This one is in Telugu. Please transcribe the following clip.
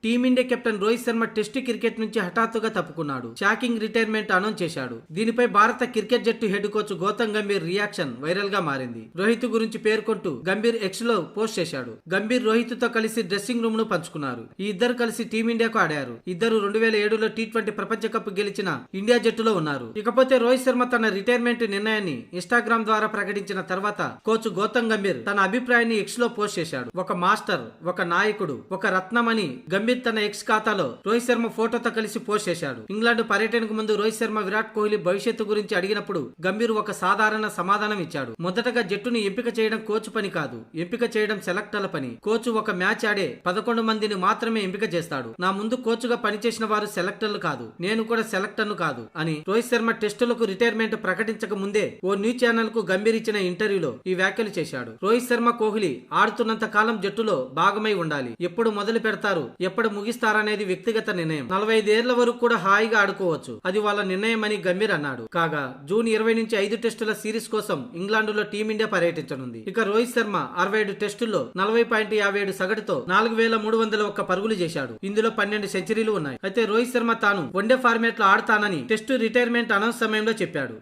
Team India captain Rohit Sharma test cricket నుంచి హఠాత్తుగా తప్పుకున్నాడు. షాకింగ్ రిటైర్మెంట్ అనౌన్స్ చేశాడు. దీనిపై భారత క్రికెట్ జట్టు head coach Gautam Gambhir reaction viral గా మారింది. రోహిత్ గురించి పేర్కొంటూ గంభీర్ ఎక్స్ లో పోస్ట్ చేశాడు. గంభీర్ రోహిత్ తో కలిసి డ్రెస్సింగ్ రూమ్ ను పంచుకున్నారు. ఈ ఇద్దరు కలిసి టీమిండియాకు ఆడారు. ఇద్దరు 2007లో టీ20 ప్రపంచ కప్ గెలిచిన ఇండియా జట్టులో ఉన్నారు. ఇకపోతే రోహిత్ శర్మ తన రిటైర్మెంట్ నిర్ణయాన్ని ఇన్స్టాగ్రామ్ ద్వారా ప్రకటించిన తర్వాత కోచ్ గౌతమ్ గంభీర్ తన అభిప్రాయాన్ని ఎక్స్ లో పోస్ట్ చేశాడు. ఒక మాస్టర్, ఒక నాయకుడు, ఒక రత్నం అని గంభీర్ తన ఎక్స్ ఖాతాలో రోహిత్ శర్మ ఫోటోతో కలిసి పోస్ట్ చేశాడు. ఇంగ్లాండ్ పర్యటనకు ముందు రోహిత్ శర్మ విరాట్ కోహ్లీ భవిష్యత్తు గురించి అడిగినప్పుడు గంభీర్ ఒక సాధారణ సమాధానం ఇచ్చాడు. మొదటగా జట్టును ఎంపిక చేయడం కోచ్ పని కాదు, ఎంపిక చేయడం సెలెక్టర్ల పని. కోచ్ ఒక మ్యాచ్ ఆడే 11 మందిని మాత్రమే ఎంపిక చేస్తాడు. నా ముందు కోచ్ గా పనిచేసిన వారు సెలెక్టర్లు కాదు, నేను కూడా సెలెక్టర్ను కాదు అని రోహిత్ శర్మ టెస్టులకు రిటైర్మెంట్ ప్రకటించక ముందే ఓ న్యూస్ ఛానల్ కు గంభీర్ ఇచ్చిన ఇంటర్వ్యూలో ఈ వ్యాఖ్యలు చేశాడు. రోహిత్ శర్మ కోహ్లీ ఆడుతున్నంత కాలం జట్టులో భాగమై ఉండాలి. ఎప్పుడు మొదలు పెడతారు, ఎప్పుడు ముగిస్తారనేది వ్యక్తిగత నిర్ణయం. 45 ఏళ్ల వరకు కూడా హాయిగా ఆడుకోవచ్చు, అది వాళ్ళ నిర్ణయం అని గంభీర్ అన్నాడు. కాగా జూన్ 20 నుంచి 5 టెస్టుల సిరీస్ కోసం ఇంగ్లాండ్ లో టీమిండియా పర్యటించనుంది. ఇక రోహిత్ శర్మ 67 టెస్టుల్లో 40.57 సగటుతో 4301 పరుగులు చేశాడు. ఇందులో 12 సెంచరీలు ఉన్నాయి. అయితే రోహిత్ శర్మ తాను వన్డే ఫార్మాట్ లో ఆడతానని టెస్టు రిటైర్మెంట్ అనౌన్స్ సమయంలో చెప్పాడు.